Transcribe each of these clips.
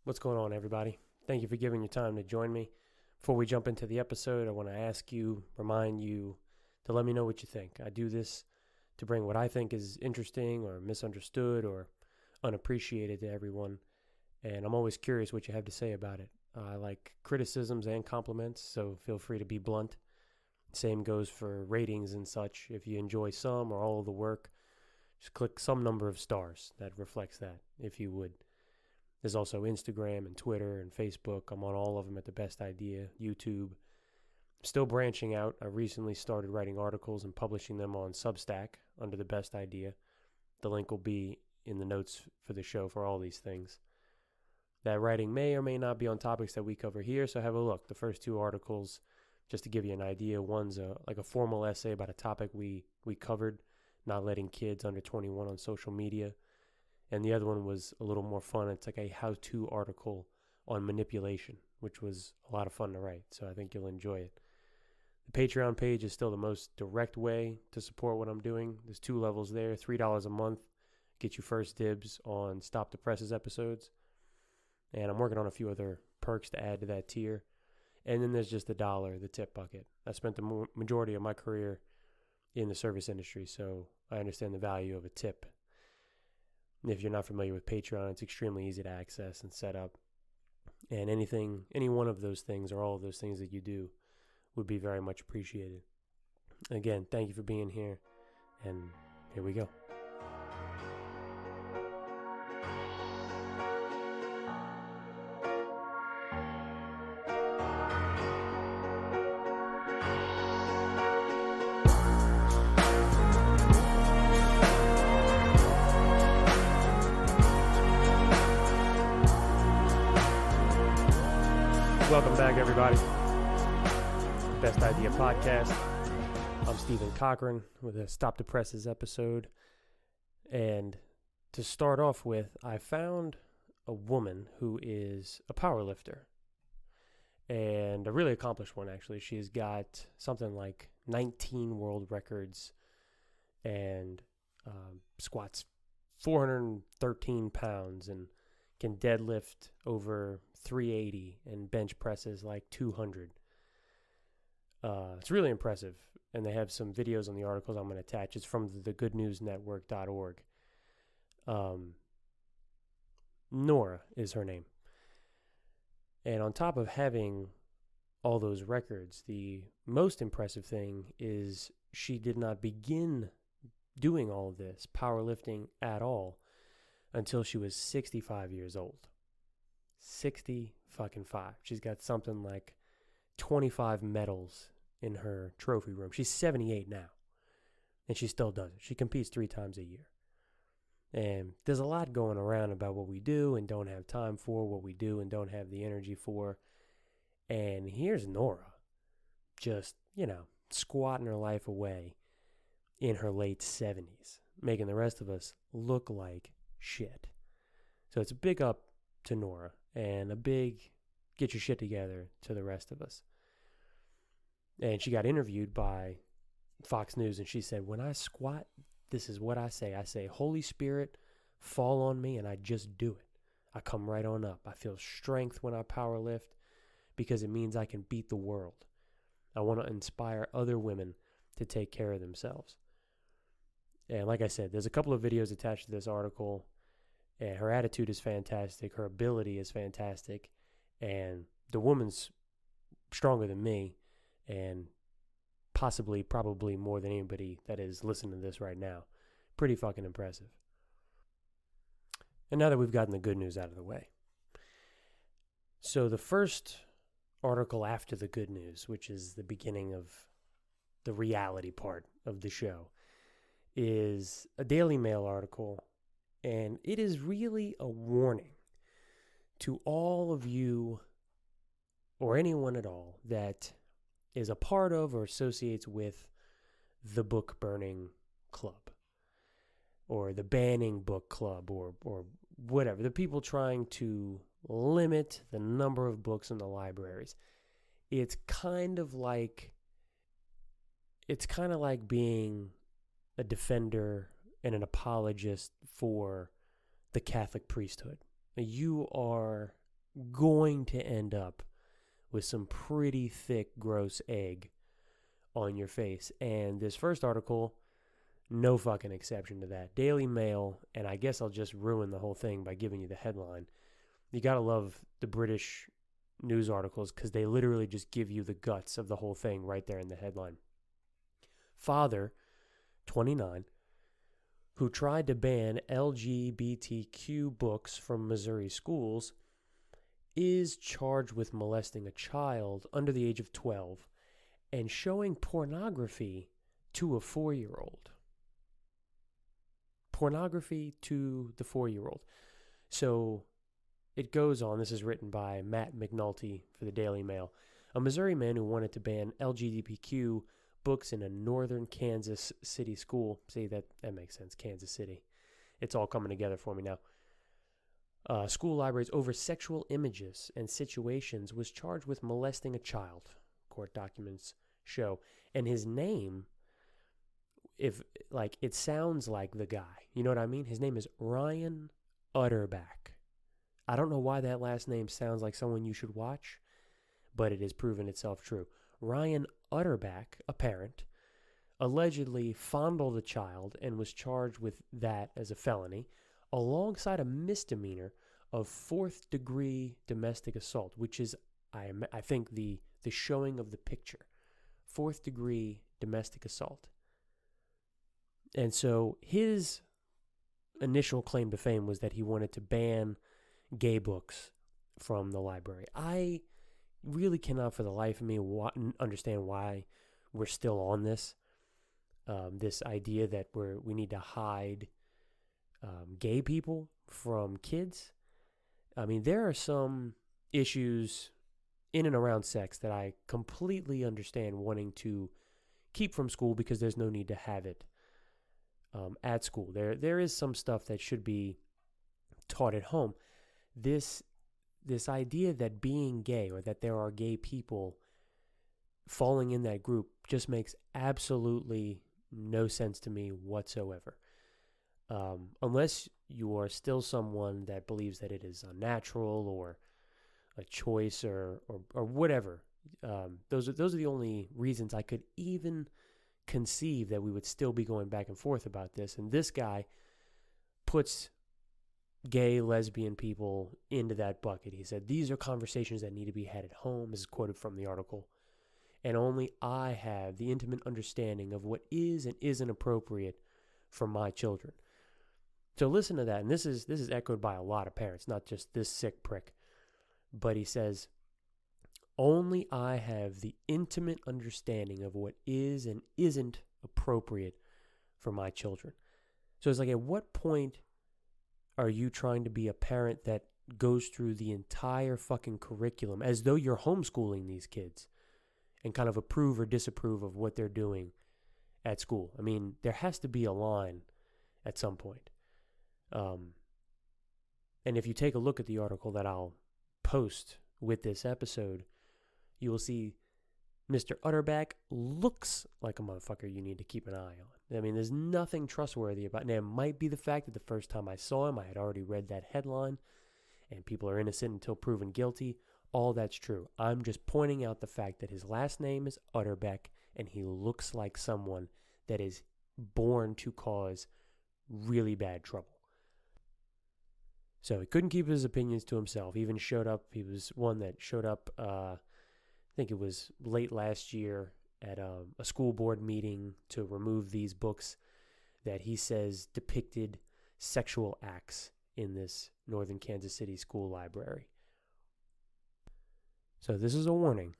What's going on, everybody? Thank you for giving your time to join me. Before we jump into the episode, I want to remind you to let me know what you think. I do this to bring what I think is interesting or misunderstood or unappreciated to everyone, and I'm always curious what you have to say about it. I like criticisms and compliments, so feel free to be blunt. Same goes for ratings and such. If you enjoy some or all of the work, just click some number of stars that reflects that, if you would. There's also Instagram and Twitter and Facebook. I'm on all of them at The Best Idea, YouTube. I'm still branching out. I recently started writing articles and publishing them on Substack under The Best Idea. The link will be in the notes for the show for all these things. That writing may or may not be on topics that we cover here, so have a look. The first two articles, just to give you an idea, one's like a formal essay about a topic we covered, not letting kids under 21 on social media. And the other one was a little more fun. It's like a how-to article on manipulation, which was a lot of fun to write. So I think you'll enjoy it. The Patreon page is still the most direct way to support what I'm doing. There's 2 levels there. $3 a month get you first dibs on Stop the Presses episodes. And I'm working on a few other perks to add to that tier. And then there's just $1, the tip bucket. I spent the majority of my career in the service industry, so I understand the value of a tip. If you're not familiar with Patreon, it's extremely easy to access and set up. And any one of those things or all of those things that you do would be very much appreciated. Again, thank you for being here, and here we go. Welcome back, everybody. Best Idea Podcast. I'm Stephen Cochran with a Stop the Presses episode. And to start off with, I found a woman who is a power lifter. And a really accomplished one, actually. She's got something like 19 world records and squats 413 pounds and can deadlift over 380 and bench presses like 200. It's really impressive, and they have some videos on the articles I'm going to attach. It's from thegoodnewsnetwork.org. Nora is her name. And on top of having all those records, the most impressive thing is she did not begin doing all of this powerlifting at all until she was 65 years old. 65. She's got something like 25 medals in her trophy room. She's 78 now, and she still does it. She competes 3 times a year. And there's a lot going around about what we do and don't have time for, what we do and don't have the energy for. And here's Nora, just, squatting her life away in her late 70s, making the rest of us look like shit. So it's a big up to Nora and a big get your shit together to the rest of us. And she got interviewed by Fox News, and she said, when I squat, this is what I say. I say, Holy Spirit, fall on me, and I just do it. I come right on up. I feel strength when I power lift because it means I can beat the world. I want to inspire other women to take care of themselves. And like I said, there's a couple of videos attached to this article, and her attitude is fantastic. Her ability is fantastic. And the woman's stronger than me, and probably more than anybody that is listening to this right now. Pretty fucking impressive. And now that we've gotten the good news out of the way. So the first article after the good news, which is the beginning of the reality part of the show, is a Daily Mail article, and it is really a warning to all of you or anyone at all that is a part of or associates with the book burning club or the banning book club or whatever, the people trying to limit the number of books in the libraries. It's kind of like being a defender and an apologist for the Catholic priesthood. You are going to end up with some pretty thick, gross egg on your face. And this first article, no fucking exception to that. Daily Mail, and I guess I'll just ruin the whole thing by giving you the headline. You gotta love the British news articles because they literally just give you the guts of the whole thing right there in the headline. Father, 29, who tried to ban LGBTQ books from Missouri schools, is charged with molesting a child under the age of 12 and showing pornography to a 4-year-old. Pornography to the 4-year-old. So it goes on. This is written by Matt McNulty for the Daily Mail. A Missouri man who wanted to ban LGBTQ books in a northern Kansas City school. See, that makes sense. Kansas City. It's all coming together for me now. School libraries over sexual images and situations was charged with molesting a child, court documents show. And his name, it sounds like the guy. You know what I mean? His name is Ryan Utterback. I don't know why that last name sounds like someone you should watch, but it has proven itself true. Ryan Utterback, a parent, allegedly fondled a child and was charged with that as a felony, alongside a misdemeanor of 4th-degree domestic assault, which is, I think, the showing of the picture. 4th-degree domestic assault. And so his initial claim to fame was that he wanted to ban gay books from the library. I really cannot for the life of me understand why we're still on this. This idea that we need to hide gay people from kids. I mean, there are some issues in and around sex that I completely understand wanting to keep from school because there's no need to have it at school. There is some stuff that should be taught at home. This idea that being gay or that there are gay people falling in that group just makes absolutely no sense to me whatsoever. Unless you are still someone that believes that it is unnatural or a choice or whatever. Those are the only reasons I could even conceive that we would still be going back and forth about this. And this guy puts gay, lesbian people into that bucket. He said, these are conversations that need to be had at home. This is quoted from the article. And only I have the intimate understanding of what is and isn't appropriate for my children. So listen to that. And this is echoed by a lot of parents, not just this sick prick. But he says, only I have the intimate understanding of what is and isn't appropriate for my children. So it's like, at what point are you trying to be a parent that goes through the entire fucking curriculum as though you're homeschooling these kids and kind of approve or disapprove of what they're doing at school? I mean, there has to be a line at some point. And if you take a look at the article that I'll post with this episode, you will see Mr. Utterback looks like a motherfucker you need to keep an eye on. I mean, there's nothing trustworthy about it. Now, it might be the fact that the first time I saw him, I had already read that headline, and people are innocent until proven guilty. All that's true. I'm just pointing out the fact that his last name is Utterback, and he looks like someone that is born to cause really bad trouble. So he couldn't keep his opinions to himself. He even showed up. He was one that showed up, I think it was late last year, at a school board meeting to remove these books that he says depicted sexual acts in this northern Kansas City school library. So this is a warning.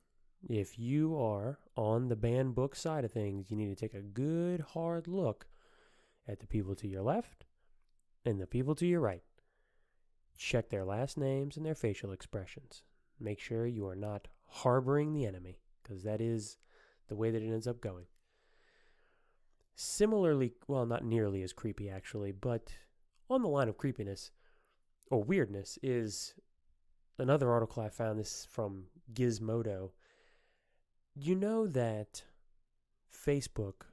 If you are on the banned book side of things, you need to take a good hard look at the people to your left and the people to your right. Check their last names and their facial expressions. Make sure you are not harboring the enemy, because that is the way that it ends up going. Similarly, well, not nearly as creepy actually, but on the line of creepiness or weirdness is another article I found. This is from Gizmodo. You know that Facebook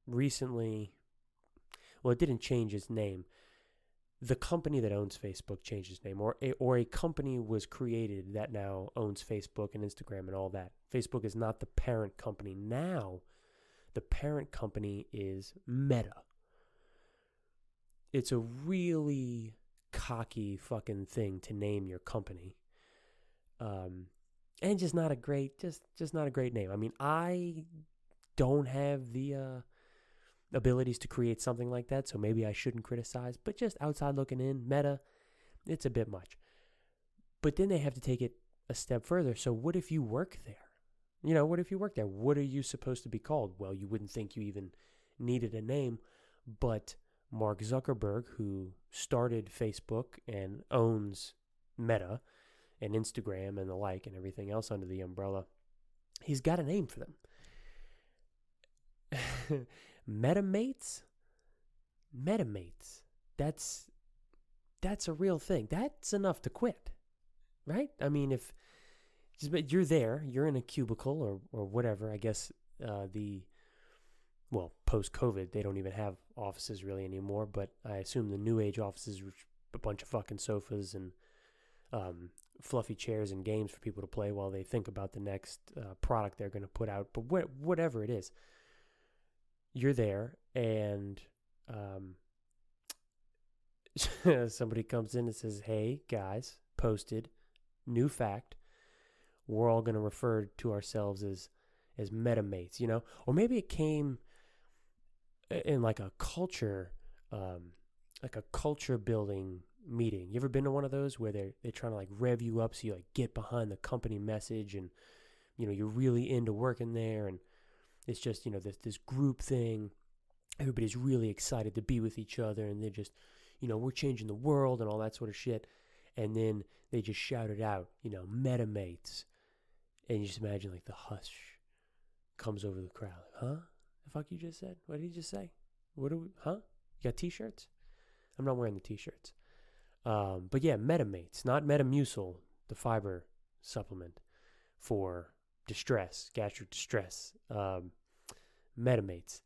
recently, well, it didn't change its name. the company that owns Facebook changed its name, or a company was created that now owns Facebook and Instagram and all that. Facebook is not the parent company. Now, the parent company is Meta. It's a really cocky fucking thing to name your company. And just not a great, just not a great name. I mean, I don't have the abilities to create something like that, so maybe I shouldn't criticize, but just outside looking in, Meta, it's a bit much. But then they have to take it a step further. So what if you work there? What if you work there? What are you supposed to be called? Well, you wouldn't think you even needed a name, but Mark Zuckerberg, who started Facebook and owns Meta and Instagram and the like and everything else under the umbrella, he's got a name for them. Metamates? Metamates. That's a real thing. That's enough to quit, right? I mean, if you're there, you're in a cubicle or whatever, I guess post-COVID, they don't even have offices really anymore, but I assume the new age offices are a bunch of fucking sofas and fluffy chairs and games for people to play while they think about the next product they're going to put out. But whatever it is, you're there, and somebody comes in and says, hey, guys, posted, new fact, we're all going to refer to ourselves as metamates, Or maybe it came in like a culture building meeting. You ever been to one of those where they're trying to like rev you up so you like get behind the company message and, you're really into working there, and it's just, this group thing. Everybody's really excited to be with each other, and they're just, we're changing the world and all that sort of shit. And then they just shout it out, metamates. And you just imagine like the hush comes over the crowd. Like, huh? The fuck you just said? What did you just say? You got t-shirts? I'm not wearing the t-shirts. But yeah, metamates, not Metamucil, the fiber supplement for distress, gastric distress. Metamates.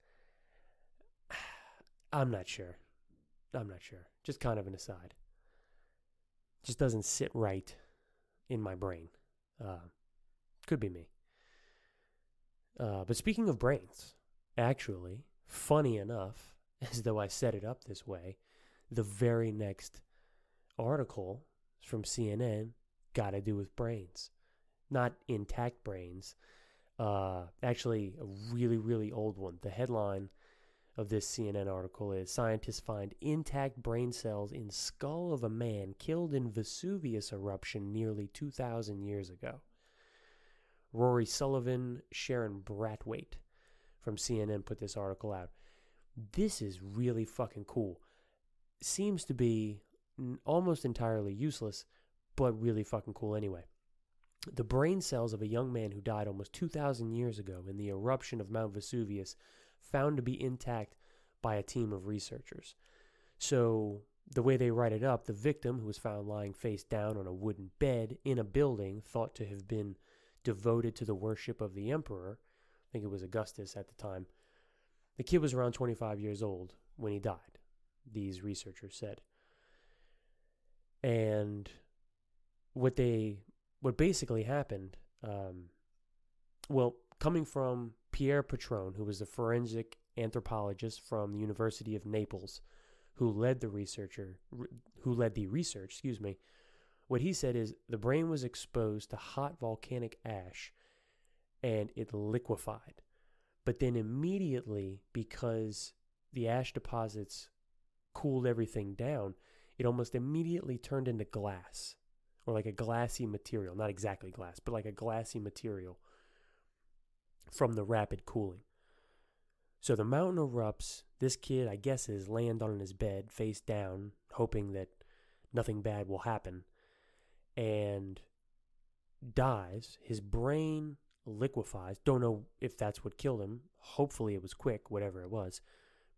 I'm not sure. Just kind of an aside. Just doesn't sit right in my brain. Could be me. But speaking of brains, actually, funny enough, as though I set it up this way, the very next article from CNN got to do with brains. Not intact brains. Actually, a really, really old one. The headline of this CNN article is, scientists find intact brain cells in skull of a man killed in Vesuvius eruption nearly 2,000 years ago. Rory Sullivan, Sharon Brathwaite from CNN put this article out. This is really fucking cool. Seems to be almost entirely useless, but really fucking cool anyway. The brain cells of a young man who died almost 2,000 years ago in the eruption of Mount Vesuvius found to be intact by a team of researchers. So the way they write it up, the victim, who was found lying face down on a wooden bed in a building thought to have been devoted to the worship of the emperor, I think it was Augustus at the time. The kid was around 25 years old when he died, these researchers said. And what basically happened, coming from Pierre Patron, who was a forensic anthropologist from the University of Naples, who led the research, what he said is the brain was exposed to hot volcanic ash and it liquefied. But then immediately, because the ash deposits cooled everything down, it almost immediately turned into glass, or like a glassy material. Not exactly glass, but like a glassy material from the rapid cooling. So the mountain erupts. This kid, I guess, is laying on his bed, face down, hoping that nothing bad will happen, and dies. His brain liquefies. Don't know if that's what killed him. Hopefully it was quick, whatever it was.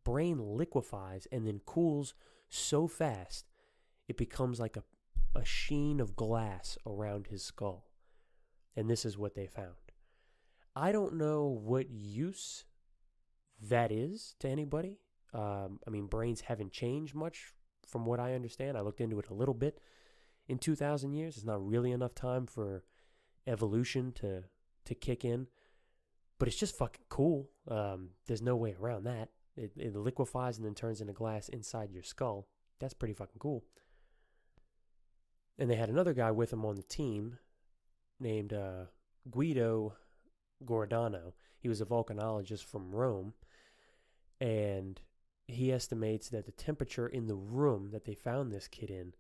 Brain liquefies and then cools so fast it becomes like a sheen of glass around his skull. And this is what they found. I don't know what use that is to anybody. Brains haven't changed much from what I understand. I looked into it a little bit. In 2,000 years, it's not really enough time for evolution to kick in, but it's just fucking cool. There's no way around that. It liquefies and then turns into glass inside your skull. That's pretty fucking cool. And they had another guy with him on the team named Guido Giordano. He was a volcanologist from Rome, and he estimates that the temperature in the room that they found this kid in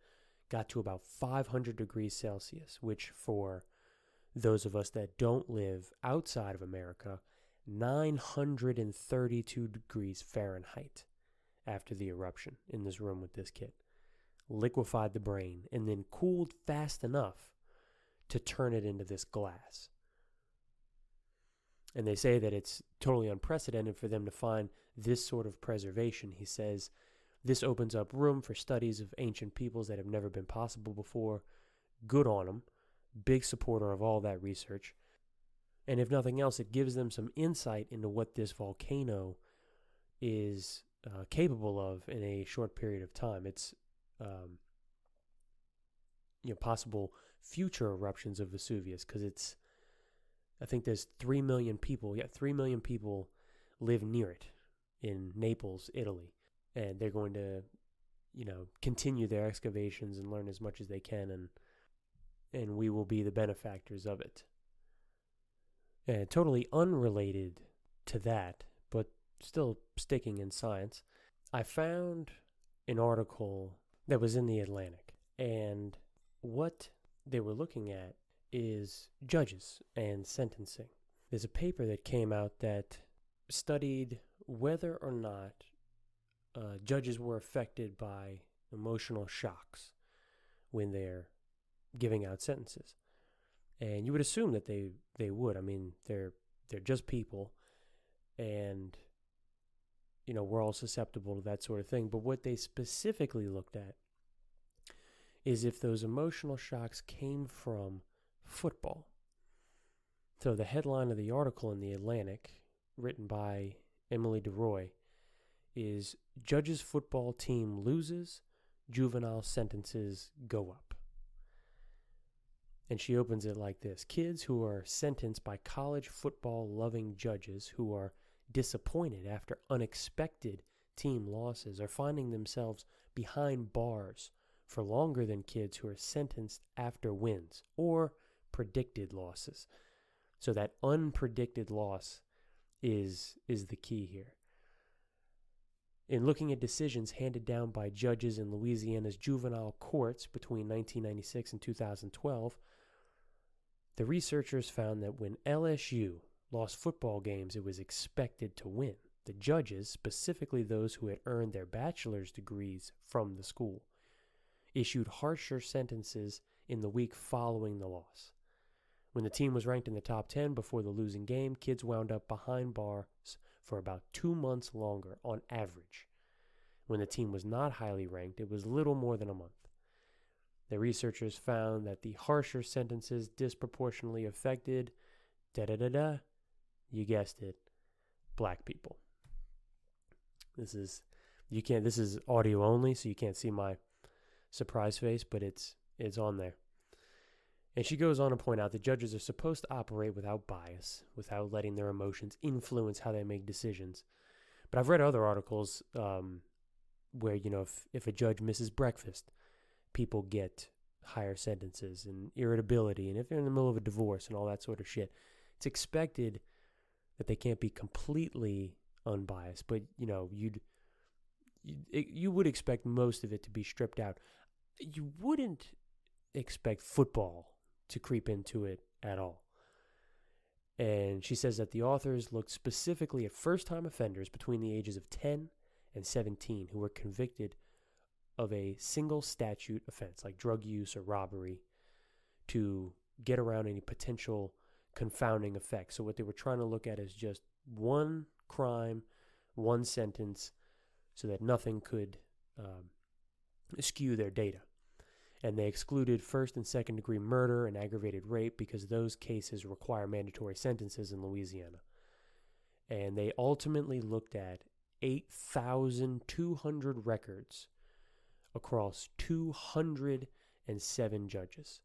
got to about 500 degrees Celsius, which for those of us that don't live outside of America, 932 degrees Fahrenheit after the eruption in this room with this kid. Liquefied the brain and then cooled fast enough to turn it into this glass. And they say that it's totally unprecedented for them to find this sort of preservation. He says this opens up room for studies of ancient peoples that have never been possible before. Good on them. Big supporter of all that research. And if nothing else, it gives them some insight into what this volcano is capable of in a short period of time. It's possible future eruptions of Vesuvius, because I think there's 3 million people. 3 million people live near it in Naples, Italy. And they're going to, continue their excavations and learn as much as they can, and we will be the benefactors of it. And totally unrelated to that, but still sticking in science, I found an article that was in the Atlantic, and what they were looking at is judges and sentencing. There's a paper that came out that studied whether or not judges were affected by emotional shocks when they're giving out sentences. And you would assume that they would. I mean, they're just people, and we're all susceptible to that sort of thing. But what they specifically looked at is if those emotional shocks came from football. So the headline of the article in the Atlantic, written by Emily DeRoy, is Judges Football Team Loses, Juvenile Sentences Go Up. And she opens it like this: kids who are sentenced by college football-loving judges who are disappointed after unexpected team losses are finding themselves behind bars for longer than kids who are sentenced after wins or predicted losses. So that unpredicted loss is the key here. In looking at decisions handed down by judges in Louisiana's juvenile courts between 1996 and 2012, the researchers found that when LSU lost football games it was expected to win, the judges, specifically those who had earned their bachelor's degrees from the school, issued harsher sentences in the week following the loss. When the team was ranked in the top 10 before the losing game, kids wound up behind bars for about 2 months longer on average. When the team was not highly ranked, it was little more than a month. The researchers found that the harsher sentences disproportionately affected, you guessed it, black people. This is audio only, so you can't see my surprise face, but it's on there. And she goes on to point out that judges are supposed to operate without bias, without letting their emotions influence how they make decisions. But I've read other articles where, if a judge misses breakfast, people get higher sentences, and irritability, and if they're in the middle of a divorce and all that sort of shit. It's expected that they can't be completely unbiased, but, you would expect most of it to be stripped out. You wouldn't expect football to creep into it at all. And she says that the authors looked specifically at first-time offenders between the ages of 10 and 17 who were convicted of a single statute offense, like drug use or robbery, to get around any potential confounding effects. So what they were trying to look at is just one crime, one sentence, so that nothing could skew their data. And they excluded first and second degree murder and aggravated rape because those cases require mandatory sentences in Louisiana. And they ultimately looked at 8,200 records across 207 judges.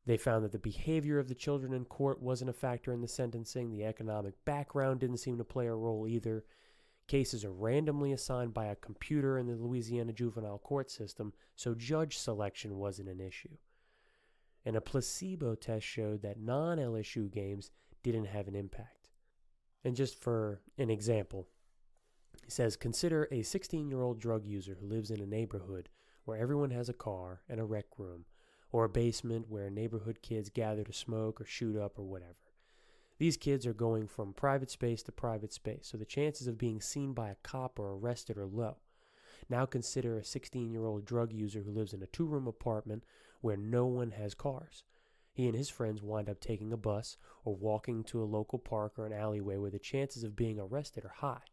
They found that the behavior of the children in court wasn't a factor in the sentencing. The economic background didn't seem to play a role either. Cases are randomly assigned by a computer in the Louisiana juvenile court system, so judge selection wasn't an issue. And a placebo test showed that non-LSU games didn't have an impact. And just for an example, he says, consider a 16-year-old drug user who lives in a neighborhood where everyone has a car and a rec room, or a basement where neighborhood kids gather to smoke or shoot up or whatever. These kids are going from private space to private space, so the chances of being seen by a cop or arrested are low. Now consider a 16-year-old drug user who lives in a 2-room apartment where no one has cars. He and his friends wind up taking a bus or walking to a local park or an alleyway where the chances of being arrested are high.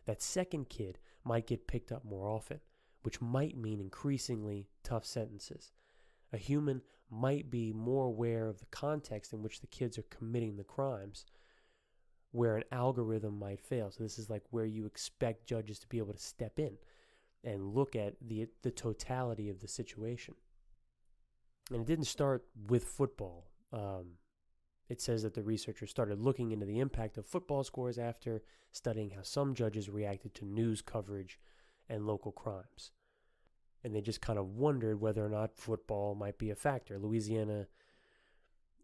That second kid might get picked up more often, which might mean increasingly tough sentences. A human might be more aware of the context in which the kids are committing the crimes, where an algorithm might fail. So this is like where you expect judges to be able to step in and look at the totality of the situation. And it didn't start with football. It says that the researchers started looking into the impact of football scores after studying how some judges reacted to news coverage and local crimes. And they just kind of wondered whether or not football might be a factor. Louisiana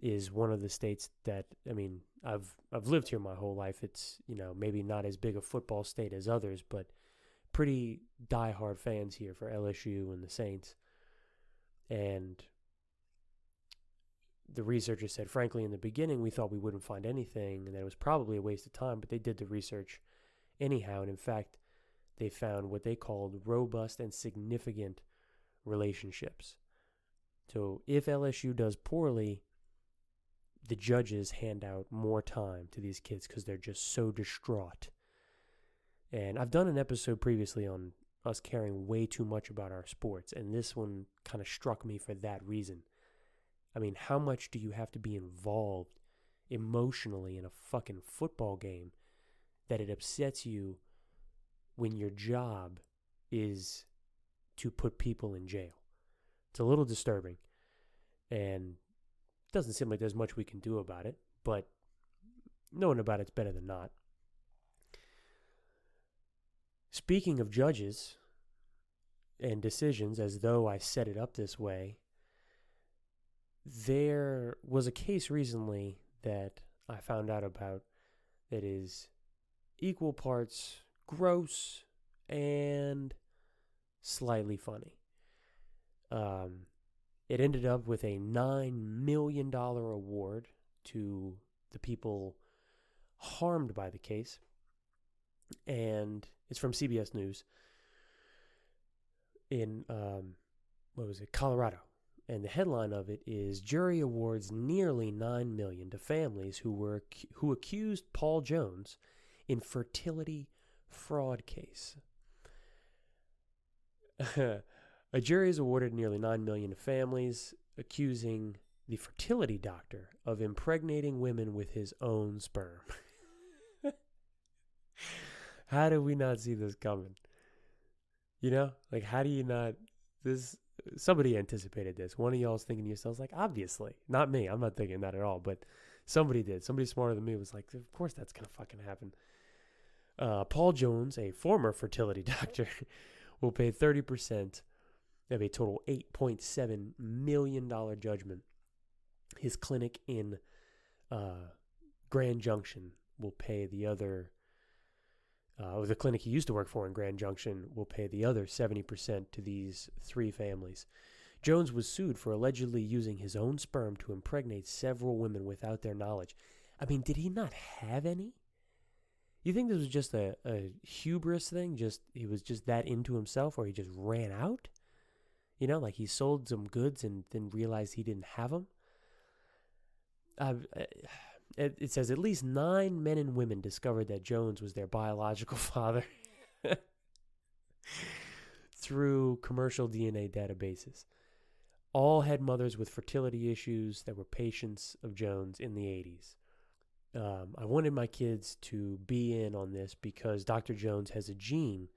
is one of the states that, I mean, I've lived here my whole life. It's, maybe not as big a football state as others, but pretty diehard fans here for LSU and the Saints. And the researchers said, frankly, in the beginning, we thought we wouldn't find anything and that it was probably a waste of time, but they did the research anyhow. And in fact, they found what they called robust and significant relationships. So if LSU does poorly, the judges hand out more time to these kids because they're just so distraught. And I've done an episode previously on us caring way too much about our sports, and this one kind of struck me for that reason. I mean, how much do you have to be involved emotionally in a fucking football game that it upsets you when your job is to put people in jail? It's a little disturbing, and it doesn't seem like there's much we can do about it, but knowing about it's better than not. Speaking of judges and decisions, as though I set it up this way, there was a case recently that I found out about that is equal parts gross and slightly funny. It ended up with a $9 million award to the people harmed by the case, and it's from CBS News in Colorado. And the headline of it is, jury awards nearly $9 million to families who accused Paul Jones in fertility fraud case. A jury has awarded nearly $9 million to families accusing the fertility doctor of impregnating women with his own sperm. How did we not see this coming? How do you not... Somebody anticipated this. One of y'all's thinking to yourselves, obviously. Not me. I'm not thinking that at all. But somebody did. Somebody smarter than me was like, of course that's going to fucking happen. Paul Jones, a former fertility doctor, will pay 30% of a total $8.7 million judgment. His clinic in Grand Junction will pay the other... the clinic he used to work for in Grand Junction will pay the other 70% to these 3 families. Jones was sued for allegedly using his own sperm to impregnate several women without their knowledge. I mean, did he not have any? You think this was just a hubris thing? He was just that into himself, or he just ran out? He sold some goods and then realized he didn't have them? It says at least 9 men and women discovered that Jones was their biological father through commercial DNA databases. All had mothers with fertility issues that were patients of Jones in the 80s. I wanted my kids to be in on this because Dr. Jones has a gene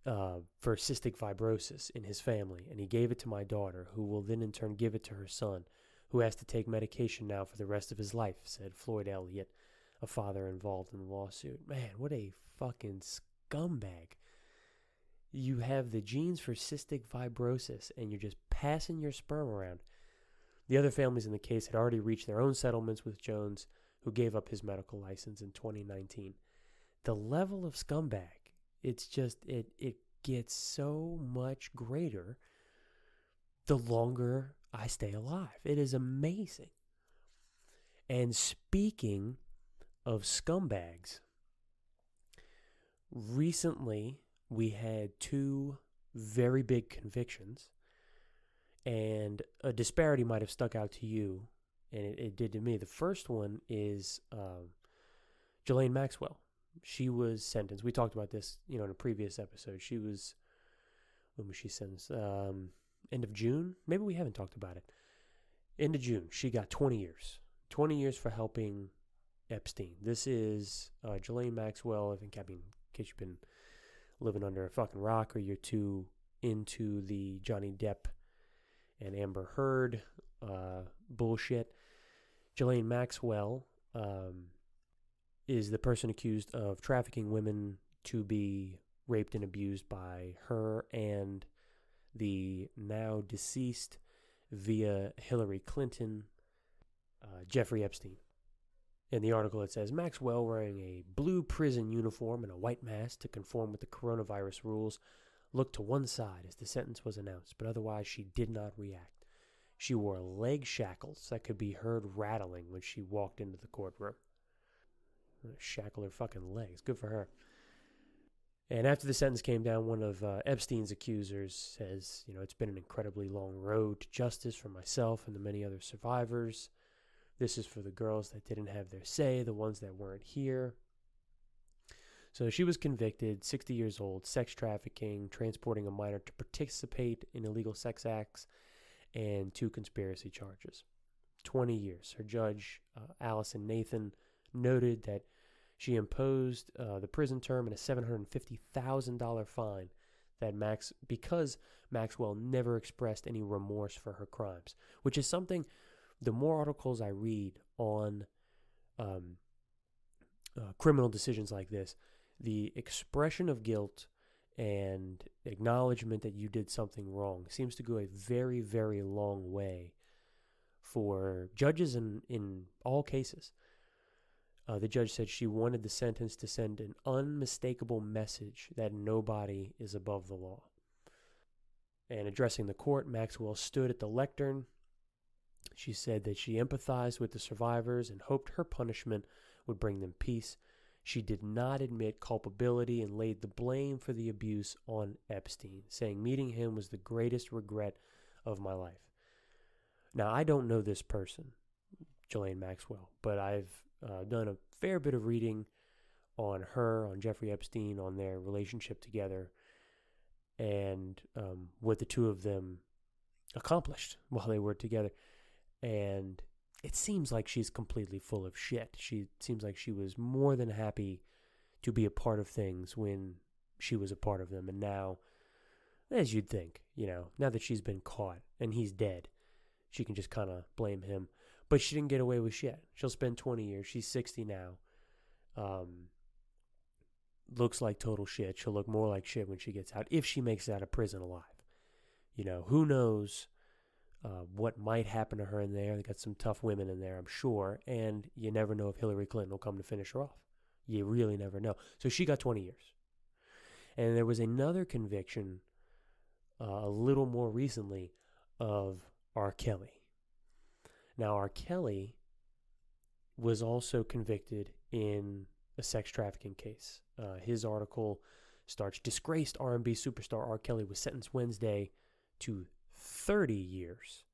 for cystic fibrosis in his family, and he gave it to my daughter, who will then in turn give it to her son, who has to take medication now for the rest of his life, said Floyd Elliott, a father involved in the lawsuit. Man, what a fucking scumbag. You have the genes for cystic fibrosis, and you're just passing your sperm around. The other families in the case had already reached their own settlements with Jones, who gave up his medical license in 2019. The level of scumbag, it's just, it gets so much greater the longer I stay alive. It is amazing. And speaking of scumbags, recently we had two very big convictions, and a disparity might have stuck out to you, and it did to me. The first one is Ghislane Maxwell. She was sentenced. We talked about this, in a previous episode. When was she sentenced? End of June? Maybe we haven't talked about it. End of June. She got 20 years. 20 years for helping Epstein. This is Ghislane Maxwell. In case you've been living under a fucking rock, or you're too into the Johnny Depp and Amber Heard bullshit. Ghislane Maxwell is the person accused of trafficking women to be raped and abused by her and the now deceased via Hillary Clinton, Jeffrey Epstein. In the article it says, Maxwell, wearing a blue prison uniform and a white mask to conform with the coronavirus rules, looked to one side as the sentence was announced, but otherwise she did not react. She wore leg shackles that could be heard rattling when she walked into the courtroom. Shackle her fucking legs. Good for her. And after the sentence came down, one of Epstein's accusers says, it's been an incredibly long road to justice for myself and the many other survivors. This is for the girls that didn't have their say, the ones that weren't here. So she was convicted, 60 years old, sex trafficking, transporting a minor to participate in illegal sex acts, and 2 conspiracy charges. 20 years. Her judge, Allison Nathan, noted that she imposed the prison term and a $750,000 fine because Maxwell never expressed any remorse for her crimes, which is something, the more articles I read on criminal decisions like this, the expression of guilt and acknowledgement that you did something wrong seems to go a very, very long way for judges in all cases. The judge said she wanted the sentence to send an unmistakable message that nobody is above the law. And addressing the court, Maxwell stood at the lectern. She said that she empathized with the survivors and hoped her punishment would bring them peace. She did not admit culpability and laid the blame for the abuse on Epstein, saying meeting him was the greatest regret of my life. Now, I don't know this person, Ghislane Maxwell, but I've done a fair bit of reading on her, on Jeffrey Epstein, on their relationship together, and what the two of them accomplished while they were together. And it seems like she's completely full of shit. She seems like she was more than happy to be a part of things when she was a part of them. And now, as you'd think, now that she's been caught and he's dead, she can just kind of blame him. But she didn't get away with shit. She'll spend 20 years. She's 60 now. Looks like total shit. She'll look more like shit when she gets out, if she makes it out of prison alive. Who knows what might happen to her in there. They got some tough women in there, I'm sure. And you never know if Hillary Clinton will come to finish her off. You really never know. So she got 20 years. And there was another conviction a little more recently of R.Kelly. Now, R.Kelly was also convicted in a sex trafficking case. His article starts, disgraced R&B superstar R.Kelly was sentenced Wednesday to 30 years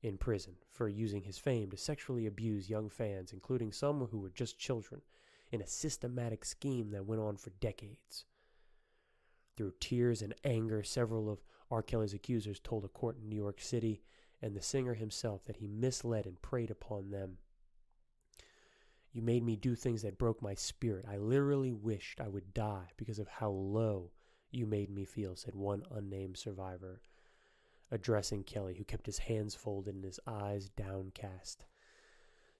in prison for using his fame to sexually abuse young fans, including some who were just children, in a systematic scheme that went on for decades. Through tears and anger, several of R. Kelly's accusers told a court in New York City and the singer himself that he misled and preyed upon them. You made me do things that broke my spirit. I literally wished I would die because of how low you made me feel," said one unnamed survivor, addressing Kelly, who kept his hands folded and his eyes downcast.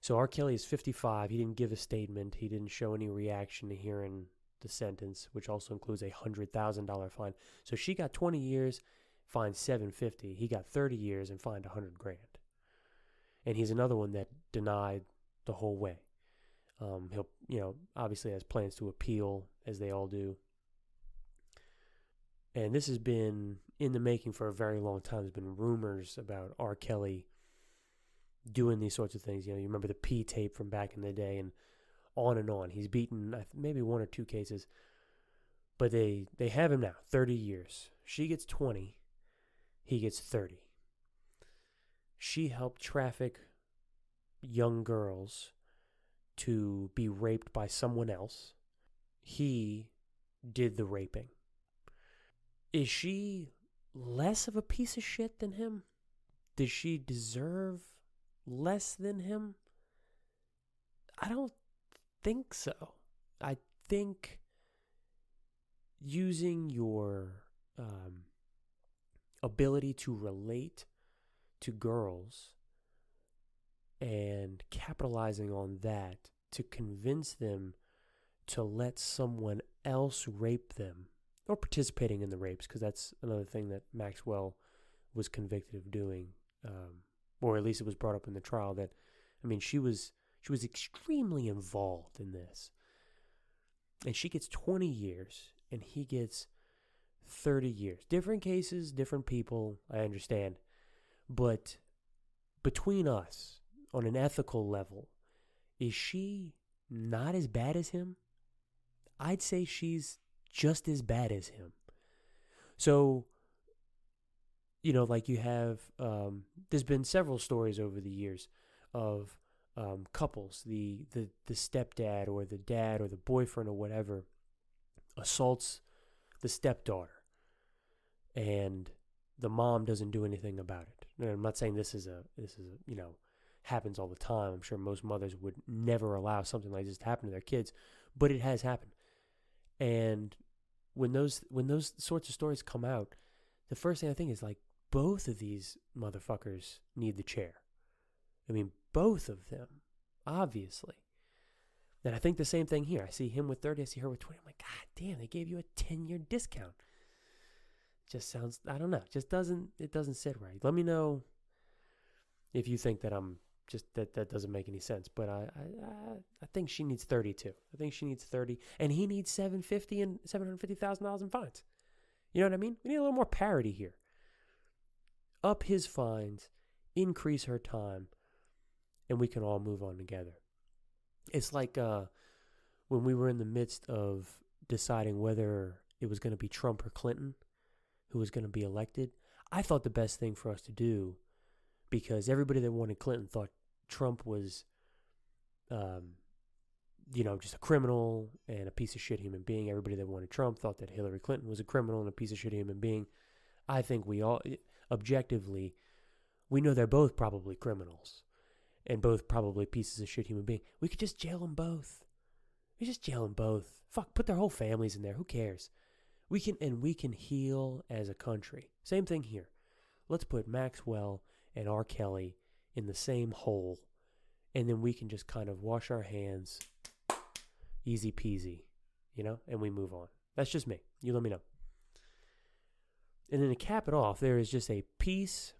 So R. Kelly is 55. He didn't give a statement. He didn't show any reaction to hearing the sentence, which also includes a $100,000 fine. So she got 20 years, fined $750. He got 30 years and fined $100,000. And he's another one that denied the whole way. He'll, obviously has plans to appeal, as they all do. And this has been in the making for a very long time. There's been rumors about R. Kelly doing these sorts of things. You remember the P tape from back in the day, and on and on. He's beaten maybe one or two cases, but they have him now, 30 years. She gets 20, he gets 30. She helped traffic young girls to be raped by someone else. He did the raping. Is she less of a piece of shit than him? Does she deserve less than him? I don't think so. I think using your ability to relate to girls and capitalizing on that to convince them to let someone else rape them, or participating in the rapes, because that's another thing that Maxwell was convicted of doing, or at least it was brought up in the trial that, she was extremely involved in this. And she gets 20 years, and he gets 30 years. Different cases, different people, I understand. But between us, on an ethical level, is she not as bad as him? I'd say she's just as bad as him. So, like you have, there's been several stories over the years of couples, the stepdad or the dad or the boyfriend or whatever assaults the stepdaughter, and the mom doesn't do anything about it. And I'm not saying this is a happens all the time. I'm sure most mothers would never allow something like this to happen to their kids, but it has happened. And when those sorts of stories come out, the first thing I think is like, both of these motherfuckers need the chair. Both of them, obviously. And I think the same thing here. I see him with 30, I see her with 20. I'm like, God damn, they gave you a 10-year discount. Just sounds, I don't know, it doesn't sit right. Let me know if you think that I'm just, that doesn't make any sense. But I think she needs 30 too. I think she needs 30, and he needs $750,000 in fines. You know what I mean? We need a little more parity here. Up his fines, increase her time, and we can all move on together. It's like when we were in the midst of deciding whether it was going to be Trump or Clinton who was going to be elected. I thought the best thing for us to do, because everybody that wanted Clinton thought Trump was, just a criminal and a piece of shit human being. Everybody that wanted Trump thought that Hillary Clinton was a criminal and a piece of shit human being. I think we all, objectively, we know they're both probably criminals and both probably pieces of shit human being. We could just jail them both. We just jail them both. Fuck, put their whole families in there. Who cares? We can heal as a country. Same thing here. Let's put Maxwell and R. Kelly in the same hole, and then we can just kind of wash our hands, easy peasy, and we move on. That's just me. You let me know. And then to cap it off, there is just a piece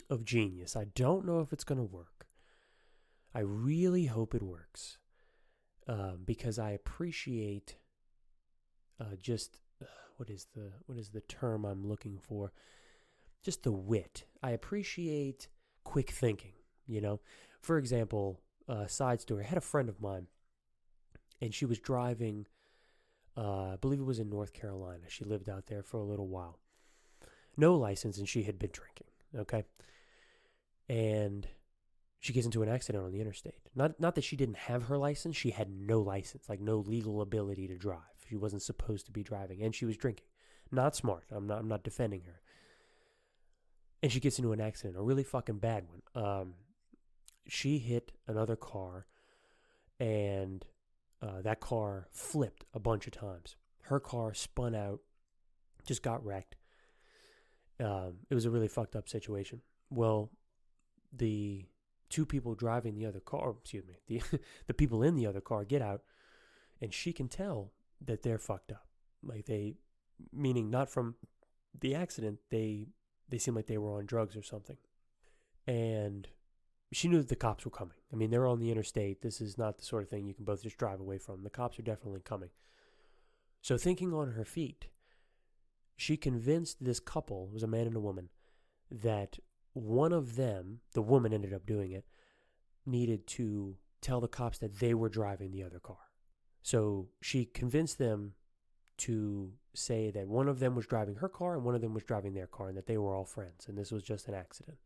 of genius. I don't know if it's going to work. I really hope it works, because I appreciate what is the term I'm looking for? Just the wit. I appreciate quick thinking. For example, side story. I had a friend of mine, and she was driving. I believe it was in North Carolina. She lived out there for a little while. No license, and she had been drinking. Okay. And she gets into an accident on the interstate. Not that she didn't have her license. She had no license, like no legal ability to drive. She wasn't supposed to be driving, and she was drinking. Not smart. I'm not defending her. And she gets into an accident, a really fucking bad one. She hit another car, and that car flipped a bunch of times. Her car spun out just got wrecked. It was a really fucked up situation. Well, the two people driving the other car, the people in the other car get out, and she can tell that they're fucked up. Like meaning not from the accident, they seem like they were on drugs or something. And she knew that the cops were coming. I mean, they're on the interstate. This is not the sort of thing you can both just drive away from. The cops are definitely coming. So thinking on her feet, she convinced this couple, it was a man and a woman, that one of them, the woman ended up doing it, needed to tell the cops that they were driving the other car. So she convinced them to say that one of them was driving her car and one of them was driving their car and that they were all friends and this was just an accident.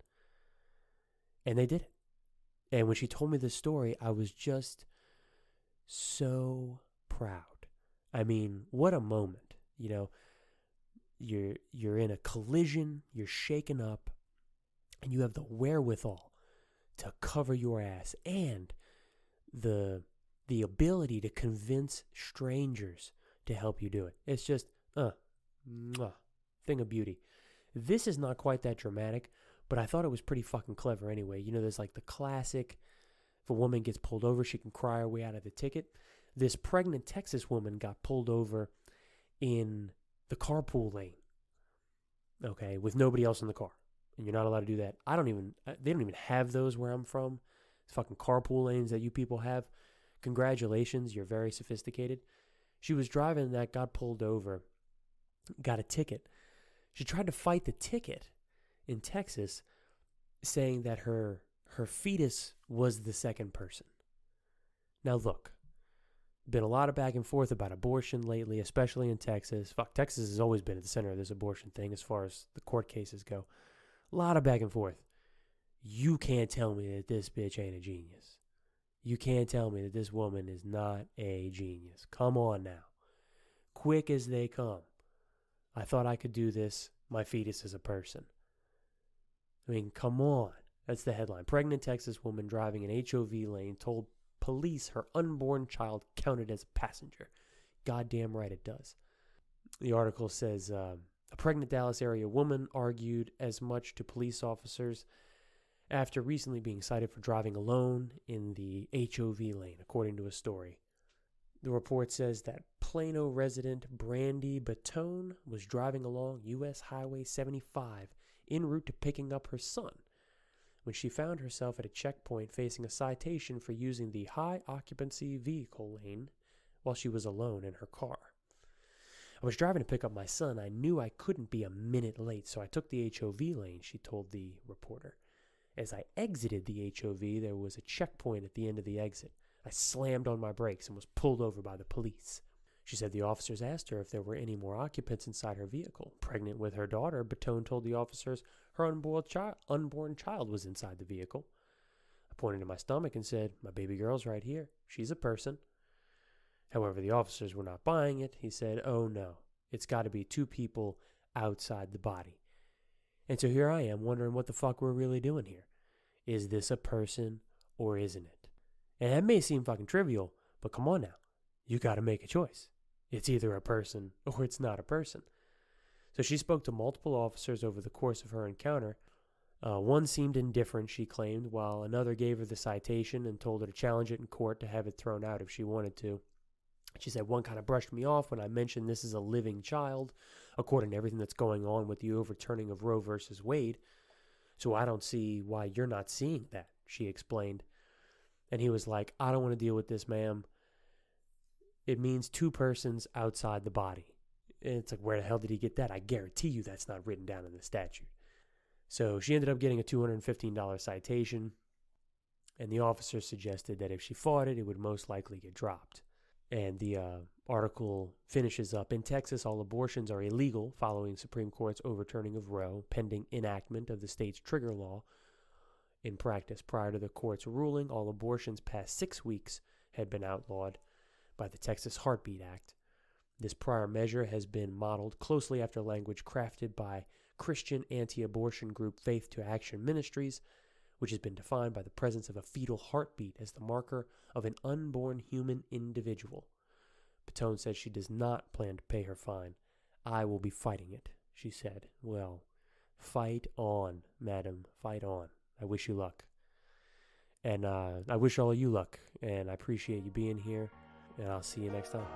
And they did it. And when she told me this story, I was just so proud. I mean, what a moment. You know, you're in a collision, you're shaken up, and you have the wherewithal to cover your ass and the ability to convince strangers to help you do it. It's just, thing of beauty. This is not quite that dramatic, but I thought it was pretty fucking clever anyway. You know, there's like the classic, if a woman gets pulled over, she can cry her way out of the ticket. This pregnant Texas woman got pulled over in the carpool lane, okay, with nobody else in the car. And you're not allowed to do that. They don't even have those where I'm from. It's fucking carpool lanes that you people have. Congratulations, you're very sophisticated. She was driving that, got pulled over, got a ticket. She tried to fight the ticket in Texas, saying that her fetus was the second person. Now look, been a lot of back and forth about abortion lately, especially in Texas. Fuck, Texas has always been at the center of this abortion thing as far as the court cases go. A lot of back and forth. You can't tell me that this bitch ain't a genius. You can't tell me that this woman is not a genius. Come on now. Quick as they come. I thought I could do this. My fetus is a person. I mean, come on. That's the headline. Pregnant Texas woman driving an HOV lane told police her unborn child counted as a passenger. Goddamn right it does. The article says, a pregnant Dallas area woman argued as much to police officers after recently being cited for driving alone in the HOV lane, according to a story. The report says that Plano resident Brandy Batone was driving along U.S. Highway 75 en route to picking up her son when she found herself at a checkpoint facing a citation for using the high-occupancy vehicle lane while she was alone in her car. I was driving to pick up my son. I knew I couldn't be a minute late, so I took the HOV lane, she told the reporter. As I exited the HOV, there was a checkpoint at the end of the exit. I slammed on my brakes and was pulled over by the police. She said the officers asked her if there were any more occupants inside her vehicle. Pregnant with her daughter, Batone told the officers her unborn child was inside the vehicle. I pointed to my stomach and said, "My baby girl's right here. She's a person." However, the officers were not buying it. He said, "Oh no, it's got to be two people outside the body." And so here I am wondering what the fuck we're really doing here. Is this a person or isn't it? And that may seem fucking trivial, but come on now. You got to make a choice. It's either a person or it's not a person. So she spoke to multiple officers over the course of her encounter. One seemed indifferent, she claimed, while another gave her the citation and told her to challenge it in court to have it thrown out if she wanted to. She said one kind of brushed me off when I mentioned this is a living child, according to everything that's going on with the overturning of Roe versus Wade. So I don't see why you're not seeing that, she explained. And he was like, "I don't want to deal with this, ma'am. It means two persons outside the body." And it's like, where the hell did he get that? I guarantee you that's not written down in the statute. So she ended up getting a $215 citation, and the officer suggested that if she fought it, it would most likely get dropped. And the article finishes up, in Texas, all abortions are illegal following Supreme Court's overturning of Roe, pending enactment of the state's trigger law. In practice, prior to the court's ruling, all abortions past 6 weeks had been outlawed by the Texas Heartbeat Act. This prior measure has been modeled closely after language crafted by Christian anti-abortion group Faith to Action Ministries, which has been defined by the presence of a fetal heartbeat as the marker of an unborn human individual. Batone said she does not plan to pay her fine. I will be fighting it, she said. Well, fight on, madam, fight on. I wish you luck. And I wish all of you luck, and I appreciate you being here, and I'll see you next time.